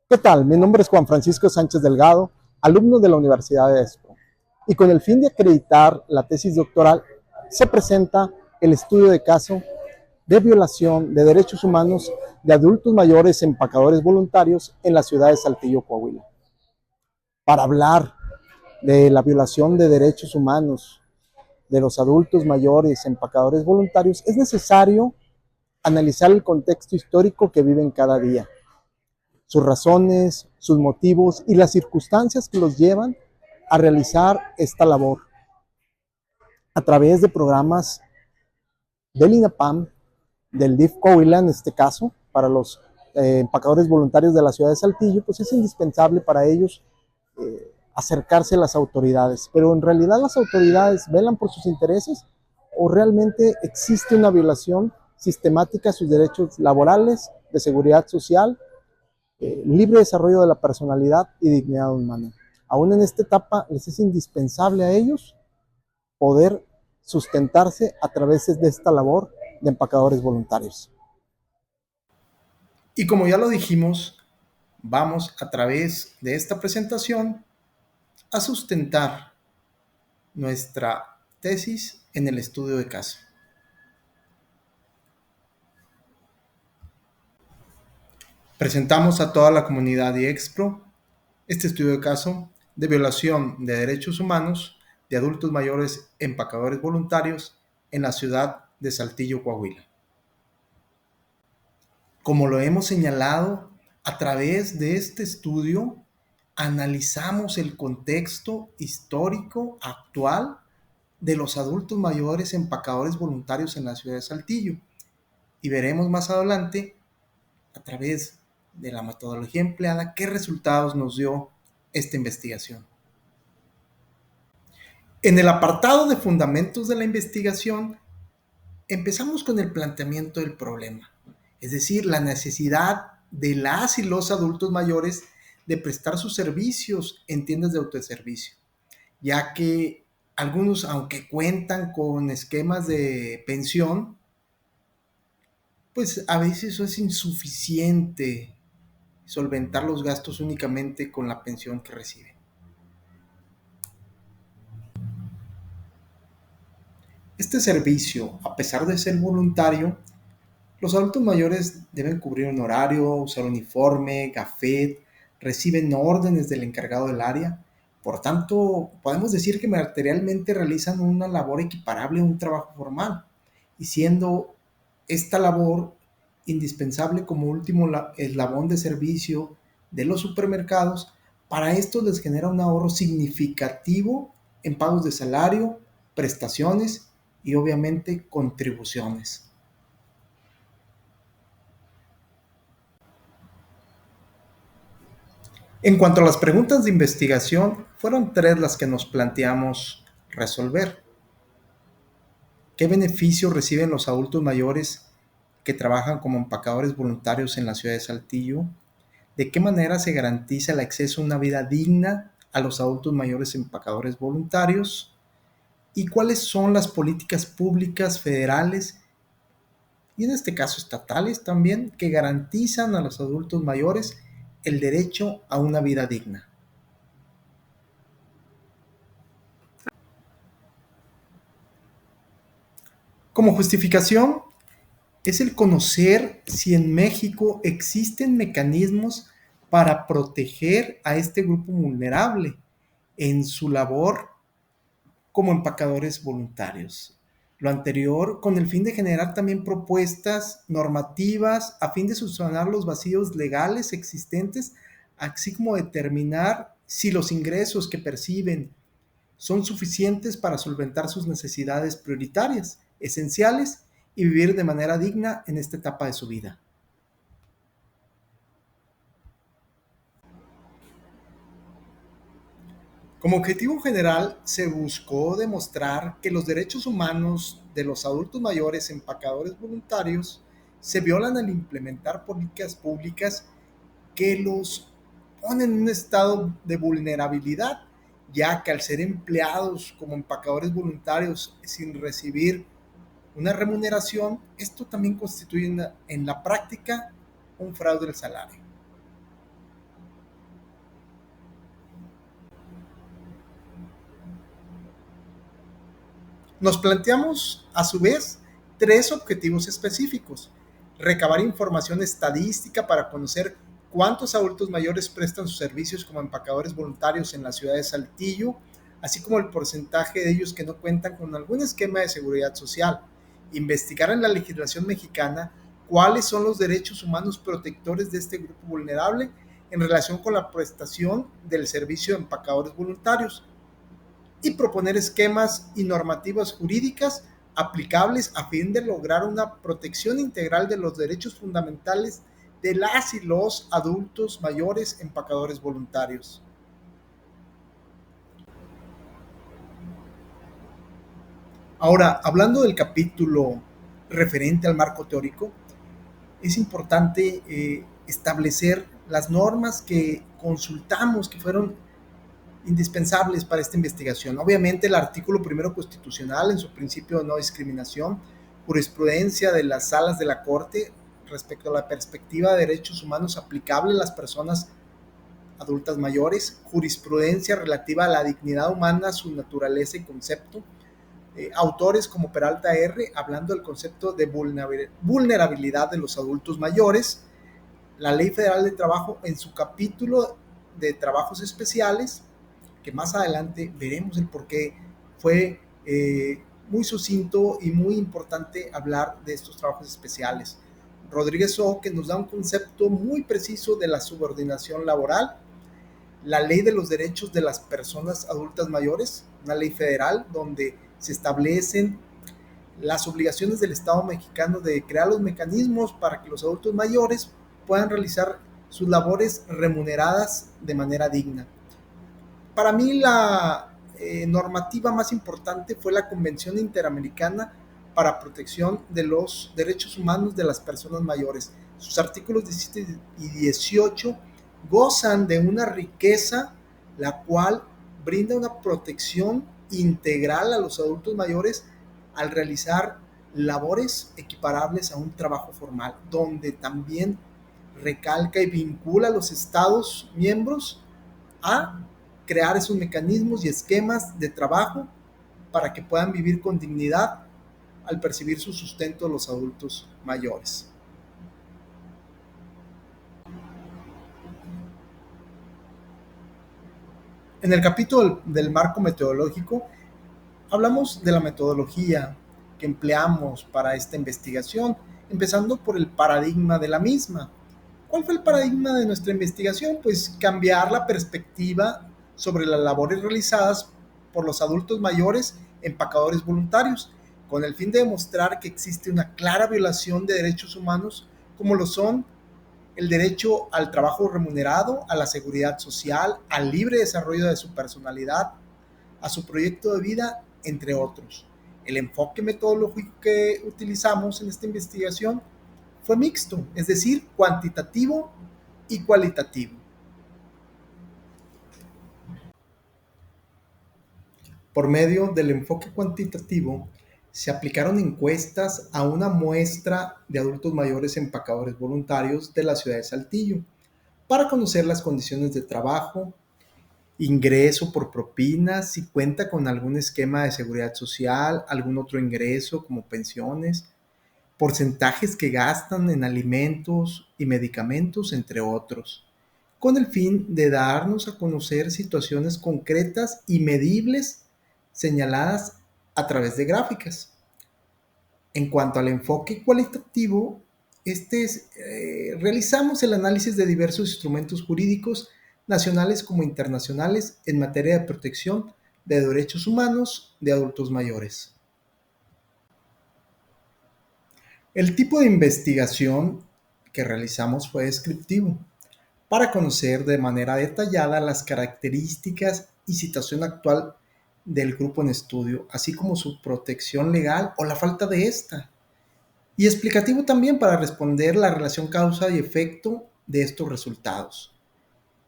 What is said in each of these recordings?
¿Qué tal? Mi nombre es Juan Francisco Sánchez Delgado, alumno de la Universidad de Espro, y con el fin de acreditar la tesis doctoral se presenta el estudio de caso de violación de derechos humanos de adultos mayores empacadores voluntarios en la ciudad de Saltillo, Coahuila. Para hablar de la violación de derechos humanos de los adultos mayores empacadores voluntarios, es necesario analizar el contexto histórico que viven cada día, sus razones, sus motivos y las circunstancias que los llevan a realizar esta labor a través de programas del INAPAM, del DIF Coahuila en este caso, para los empacadores voluntarios de la ciudad de Saltillo, pues es indispensable para ellos acercarse a las autoridades. Pero en realidad las autoridades velan por sus intereses o realmente existe una violación sistemática a sus derechos laborales, de seguridad social, libre desarrollo de la personalidad y dignidad humana. Aún en esta etapa les es indispensable a ellos poder sustentarse a través de esta labor de empacadores voluntarios. Y como ya lo dijimos, vamos a través de esta presentación a sustentar nuestra tesis en el estudio de caso. Presentamos a toda la comunidad de Expro este estudio de caso de violación de derechos humanos de adultos mayores empacadores voluntarios en la ciudad de Saltillo, Coahuila. Como lo hemos señalado, a través de este estudio analizamos el contexto histórico actual de los adultos mayores empacadores voluntarios en la ciudad de Saltillo y veremos más adelante, a través de la metodología empleada, qué resultados nos dio esta investigación. En el apartado de fundamentos de la investigación, empezamos con el planteamiento del problema, es decir, la necesidad de las y los adultos mayores de prestar sus servicios en tiendas de autoservicio, ya que algunos, aunque cuentan con esquemas de pensión, pues a veces eso es insuficiente solventar los gastos únicamente con la pensión que reciben. Este servicio, a pesar de ser voluntario, los adultos mayores deben cubrir un horario, usar uniforme, gafet, reciben órdenes del encargado del área. Por tanto, podemos decir que materialmente realizan una labor equiparable a un trabajo formal, y siendo esta labor indispensable como último eslabón de servicio de los supermercados, para esto les genera un ahorro significativo en pagos de salario, prestaciones y obviamente contribuciones. En cuanto a las preguntas de investigación, fueron tres las que nos planteamos resolver. ¿Qué beneficios reciben los adultos mayores que trabajan como empacadores voluntarios en la ciudad de Saltillo? ¿De qué manera se garantiza el acceso a una vida digna a los adultos mayores empacadores voluntarios? ¿Y cuáles son las políticas públicas federales y en este caso estatales también que garantizan a los adultos mayores el derecho a una vida digna? Como justificación, es el conocer si en México existen mecanismos para proteger a este grupo vulnerable en su labor como empacadores voluntarios. Lo anterior con el fin de generar también propuestas normativas a fin de solucionar los vacíos legales existentes, así como determinar si los ingresos que perciben son suficientes para solventar sus necesidades prioritarias, esenciales y vivir de manera digna en esta etapa de su vida. Como objetivo general, se buscó demostrar que los derechos humanos de los adultos mayores empacadores voluntarios se violan al implementar políticas públicas que los ponen en un estado de vulnerabilidad, ya que al ser empleados como empacadores voluntarios sin recibir una remuneración, esto también constituye en la práctica un fraude del salario. Nos planteamos, a su vez, tres objetivos específicos. Recabar información estadística para conocer cuántos adultos mayores prestan sus servicios como empacadores voluntarios en la ciudad de Saltillo, así como el porcentaje de ellos que no cuentan con algún esquema de seguridad social. Investigar en la legislación mexicana cuáles son los derechos humanos protectores de este grupo vulnerable en relación con la prestación del servicio de empacadores voluntarios y proponer esquemas y normativas jurídicas aplicables a fin de lograr una protección integral de los derechos fundamentales de las y los adultos mayores empacadores voluntarios. Ahora, hablando del capítulo referente al marco teórico, es importante establecer las normas que consultamos, que fueron indispensables para esta investigación. Obviamente el artículo primero constitucional en su principio de no discriminación, jurisprudencia de las salas de la Corte respecto a la perspectiva de derechos humanos aplicable a las personas adultas mayores, jurisprudencia relativa a la dignidad humana, su naturaleza y concepto, autores como Peralta R. hablando del concepto de vulnerabilidad de los adultos mayores, la Ley Federal de Trabajo en su capítulo de trabajos especiales, que más adelante veremos el por qué fue muy sucinto y muy importante hablar de estos trabajos especiales. Rodríguez O, que nos da un concepto muy preciso de la subordinación laboral, la ley de los derechos de las personas adultas mayores, una ley federal donde se establecen las obligaciones del Estado mexicano de crear los mecanismos para que los adultos mayores puedan realizar sus labores remuneradas de manera digna. Para mí la normativa más importante fue la Convención Interamericana para Protección de los Derechos Humanos de las Personas Mayores. Sus artículos 17 y 18 gozan de una riqueza la cual brinda una protección integral a los adultos mayores al realizar labores equiparables a un trabajo formal, donde también recalca y vincula a los estados miembros a crear esos mecanismos y esquemas de trabajo para que puedan vivir con dignidad al percibir su sustento los adultos mayores. En el capítulo del marco metodológico hablamos de la metodología que empleamos para esta investigación, empezando por el paradigma de la misma. ¿Cuál fue el paradigma de nuestra investigación? Pues cambiar la perspectiva sobre las labores realizadas por los adultos mayores empacadores voluntarios, con el fin de demostrar que existe una clara violación de derechos humanos, como lo son el derecho al trabajo remunerado, a la seguridad social, al libre desarrollo de su personalidad, a su proyecto de vida, entre otros. El enfoque metodológico que utilizamos en esta investigación fue mixto, es decir, cuantitativo y cualitativo. Por medio del enfoque cuantitativo, se aplicaron encuestas a una muestra de adultos mayores empacadores voluntarios de la ciudad de Saltillo para conocer las condiciones de trabajo, ingreso por propinas, si cuenta con algún esquema de seguridad social, algún otro ingreso como pensiones, porcentajes que gastan en alimentos y medicamentos, entre otros, con el fin de darnos a conocer situaciones concretas y medibles señaladas a través de gráficas. En cuanto al enfoque cualitativo, realizamos el análisis de diversos instrumentos jurídicos nacionales como internacionales en materia de protección de derechos humanos de adultos mayores. El tipo de investigación que realizamos fue descriptivo, para conocer de manera detallada las características y situación actual del grupo en estudio, así como su protección legal o la falta de esta. Y explicativo también para responder la relación causa y efecto de estos resultados.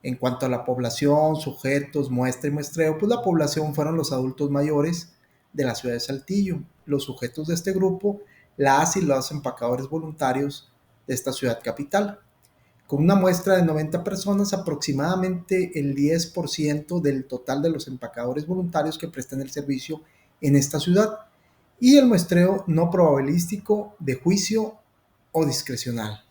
En cuanto a la población, sujetos, muestra y muestreo, pues la población fueron los adultos mayores de la ciudad de Saltillo. Los sujetos de este grupo, las y los empacadores voluntarios de esta ciudad capital. Con una muestra de 90 personas, aproximadamente el 10% del total de los empacadores voluntarios que prestan el servicio en esta ciudad. y el muestreo no probabilístico de juicio o discrecional.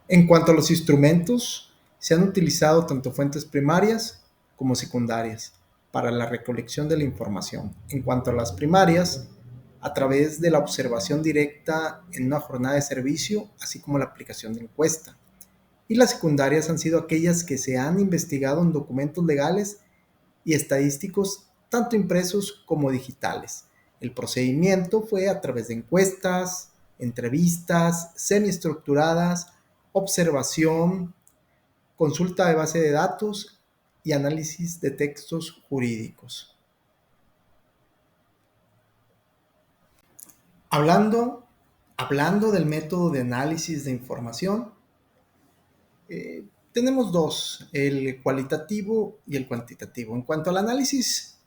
En cuanto a los instrumentos, se han utilizado tanto fuentes primarias como secundarias para la recolección de la información. En cuanto a las primarias, a través de la observación directa en una jornada de servicio, así como la aplicación de encuesta. Y las secundarias han sido aquellas que se han investigado en documentos legales y estadísticos, tanto impresos como digitales. El procedimiento fue a través de encuestas, entrevistas semiestructuradas, observación, consulta de base de datos y análisis de textos jurídicos. Hablando, hablando del método de análisis de información, tenemos dos, el cualitativo y el cuantitativo. En cuanto al análisis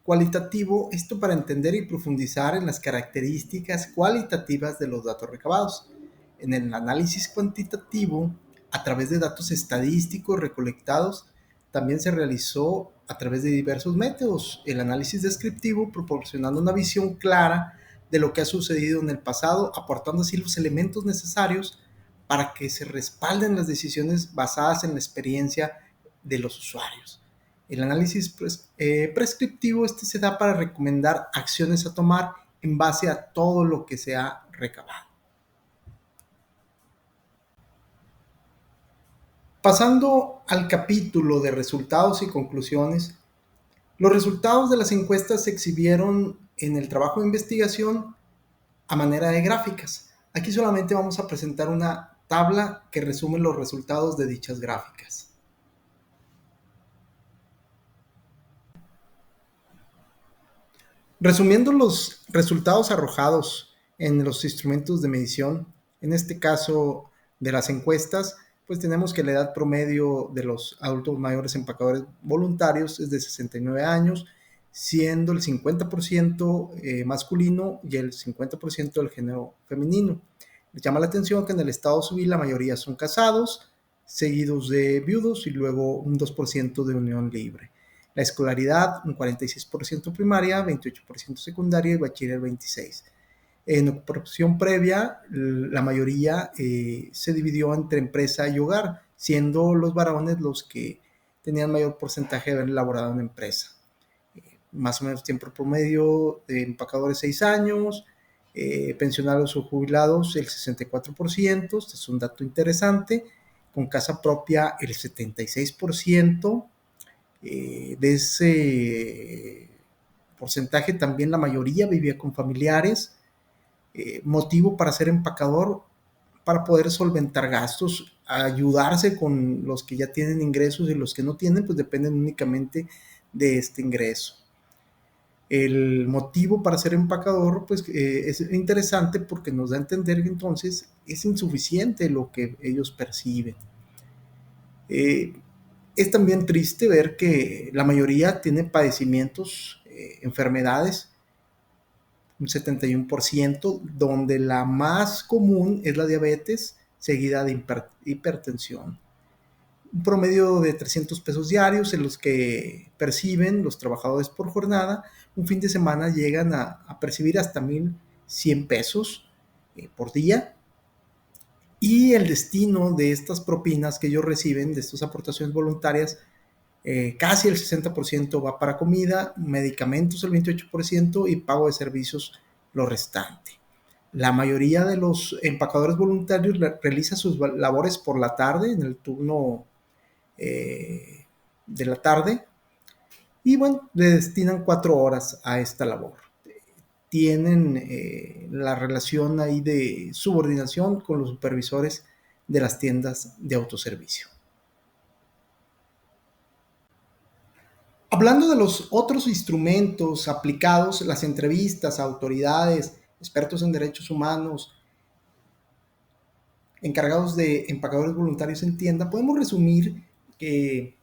cualitativo, esto para entender y profundizar en las características cualitativas de los datos recabados. En el análisis cuantitativo, a través de datos estadísticos recolectados, también se realizó a través de diversos métodos. El análisis descriptivo, proporcionando una visión clara de lo que ha sucedido en el pasado, aportando así los elementos necesarios para que se respalden las decisiones basadas en la experiencia de los usuarios. El análisis prescriptivo se da para recomendar acciones a tomar en base a todo lo que se ha recabado. Pasando al capítulo de resultados y conclusiones, los resultados de las encuestas se exhibieron en el trabajo de investigación a manera de gráficas. Aquí solamente vamos a presentar una tabla que resume los resultados de dichas gráficas. Resumiendo los resultados arrojados en los instrumentos de medición, en este caso de las encuestas, pues tenemos que la edad promedio de los adultos mayores empacadores voluntarios es de 69 años, siendo el 50% masculino y el 50% del género femenino. Les llama la atención que en el estado civil la mayoría son casados, seguidos de viudos y luego un 2% de unión libre. La escolaridad, un 46% primaria, 28% secundaria y bachiller 26%. En ocupación previa, la mayoría se dividió entre empresa y hogar, siendo los varones los que tenían mayor porcentaje de haber elaborado en empresa. Más o menos tiempo promedio de empacadores 6 años, pensionados o jubilados el 64%, este es un dato interesante, con casa propia el 76%, de ese porcentaje también la mayoría vivía con familiares. Motivo para ser empacador, para poder solventar gastos, ayudarse con los que ya tienen ingresos y los que no tienen, pues dependen únicamente de este ingreso. El motivo para ser empacador, pues es interesante porque nos da a entender que entonces es insuficiente lo que ellos perciben. Es también triste ver que la mayoría tiene padecimientos, enfermedades, un 71%, donde la más común es la diabetes, seguida de hipertensión. Un promedio de 300 pesos diarios en los que perciben los trabajadores por jornada. Un fin de semana llegan a percibir hasta 1,100 pesos por día. Y el destino de estas propinas que ellos reciben, de estas aportaciones voluntarias, casi el 60% va para comida, medicamentos el 28% y pago de servicios lo restante. La mayoría de los empacadores voluntarios realiza sus labores por la tarde, en el turno de la tarde, y bueno, le destinan 4 horas a esta labor. Tienen la relación ahí de subordinación con los supervisores de las tiendas de autoservicio. Hablando de los otros instrumentos aplicados, las entrevistas a autoridades, expertos en derechos humanos, encargados de empacadores voluntarios en tienda, podemos resumir que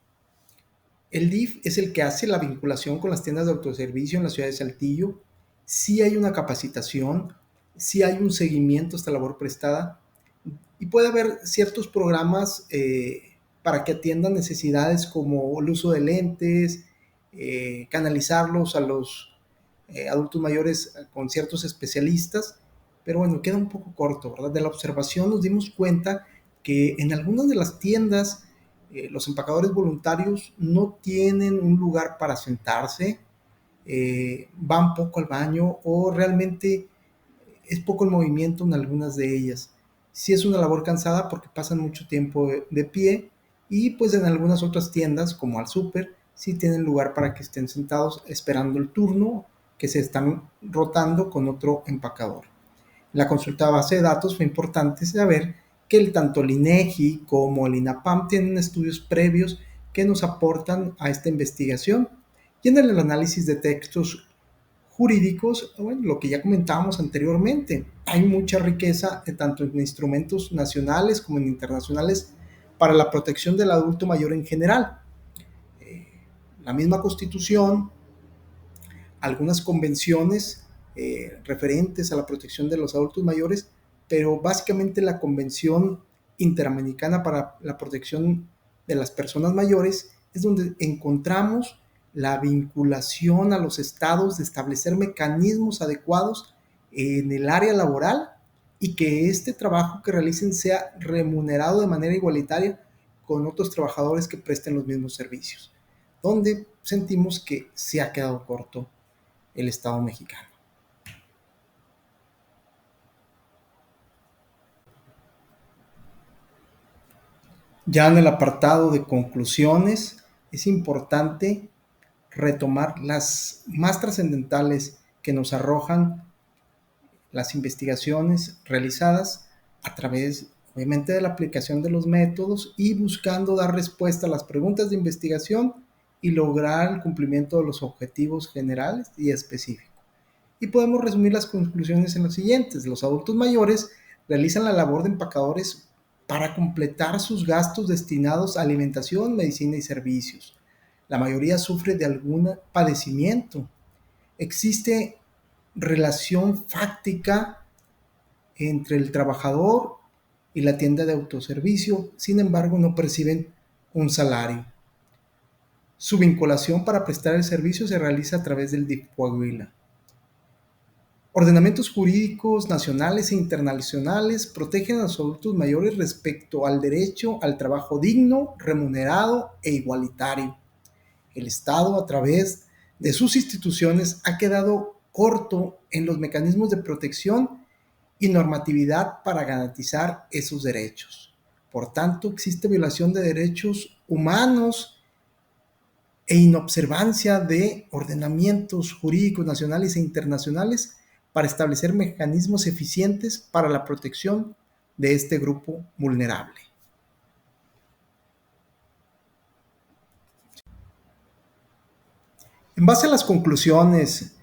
el DIF es el que hace la vinculación con las tiendas de autoservicio en la ciudad de Saltillo. Sí hay una capacitación, sí hay un seguimiento a esta labor prestada y puede haber ciertos programas para que atiendan necesidades como el uso de lentes, canalizarlos a los adultos mayores con ciertos especialistas, pero bueno, queda un poco corto, ¿verdad? De la observación nos dimos cuenta que en algunas de las tiendas los empacadores voluntarios no tienen un lugar para sentarse, van poco al baño o realmente es poco el movimiento en algunas de ellas. Sí es una labor cansada porque pasan mucho tiempo de pie y pues en algunas otras tiendas como al súper sí tienen lugar para que estén sentados esperando el turno que se están rotando con otro empacador. En la consulta de base de datos fue importante saber que tanto el INEGI como el INAPAM tienen estudios previos que nos aportan a esta investigación. Y en el análisis de textos jurídicos, bueno, lo que ya comentábamos anteriormente, hay mucha riqueza tanto en instrumentos nacionales como en internacionales para la protección del adulto mayor en general. La misma Constitución, algunas convenciones referentes a la protección de los adultos mayores, pero básicamente la Convención Interamericana para la Protección de las Personas Mayores es donde encontramos la vinculación a los estados de establecer mecanismos adecuados en el área laboral y que este trabajo que realicen sea remunerado de manera igualitaria con otros trabajadores que presten los mismos servicios, donde sentimos que se ha quedado corto el Estado mexicano. Ya en el apartado de conclusiones, es importante retomar las más trascendentales que nos arrojan las investigaciones realizadas a través, obviamente, de la aplicación de los métodos y buscando dar respuesta a las preguntas de investigación y lograr el cumplimiento de los objetivos generales y específicos. Y podemos resumir las conclusiones en las siguientes. Los adultos mayores realizan la labor de empacadores para completar sus gastos destinados a alimentación, medicina y servicios. La mayoría sufre de algún padecimiento. Existe relación fáctica entre el trabajador y la tienda de autoservicio, sin embargo no perciben un salario. Su vinculación para prestar el servicio se realiza a través del DIF Coahuila. Ordenamientos jurídicos nacionales e internacionales protegen a los adultos mayores respecto al derecho al trabajo digno, remunerado e igualitario. El Estado, a través de sus instituciones, ha quedado corto en los mecanismos de protección y normatividad para garantizar esos derechos. Por tanto, existe violación de derechos humanos e inobservancia de ordenamientos jurídicos nacionales e internacionales para establecer mecanismos eficientes para la protección de este grupo vulnerable. En base a las conclusiones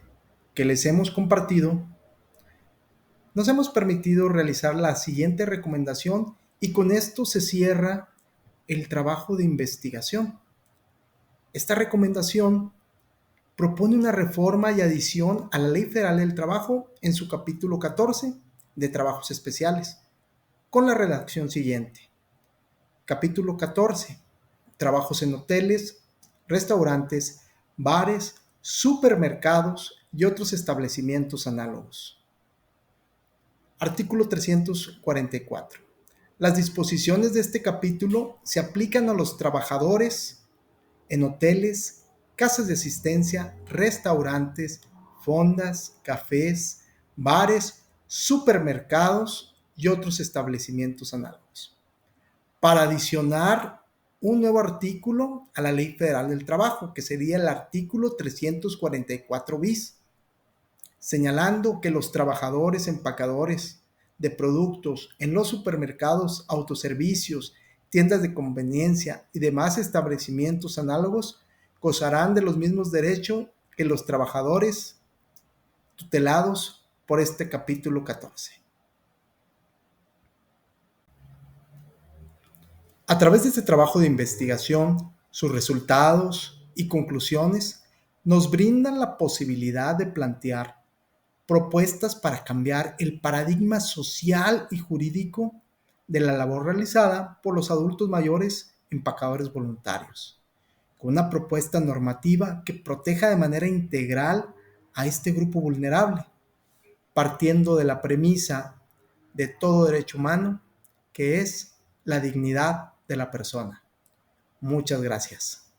que les hemos compartido, nos hemos permitido realizar la siguiente recomendación y con esto se cierra el trabajo de investigación. Esta recomendación propone una reforma y adición a la Ley Federal del Trabajo en su capítulo 14 de trabajos especiales, con la redacción siguiente. Capítulo 14. Trabajos en hoteles, restaurantes, bares, supermercados y otros establecimientos análogos. Artículo 344. Las disposiciones de este capítulo se aplican a los trabajadores en hoteles, casas de asistencia, restaurantes, fondas, cafés, bares, supermercados y otros establecimientos análogos. Para adicionar un nuevo artículo a la Ley Federal del Trabajo, que sería el artículo 344 bis, señalando que los trabajadores empacadores de productos en los supermercados, autoservicios, tiendas de conveniencia y demás establecimientos análogos gozarán de los mismos derechos que los trabajadores tutelados por este capítulo 14. A través de este trabajo de investigación, sus resultados y conclusiones nos brindan la posibilidad de plantear propuestas para cambiar el paradigma social y jurídico de la labor realizada por los adultos mayores empacadores voluntarios, con una propuesta normativa que proteja de manera integral a este grupo vulnerable, partiendo de la premisa de todo derecho humano, que es la dignidad de la persona. Muchas gracias.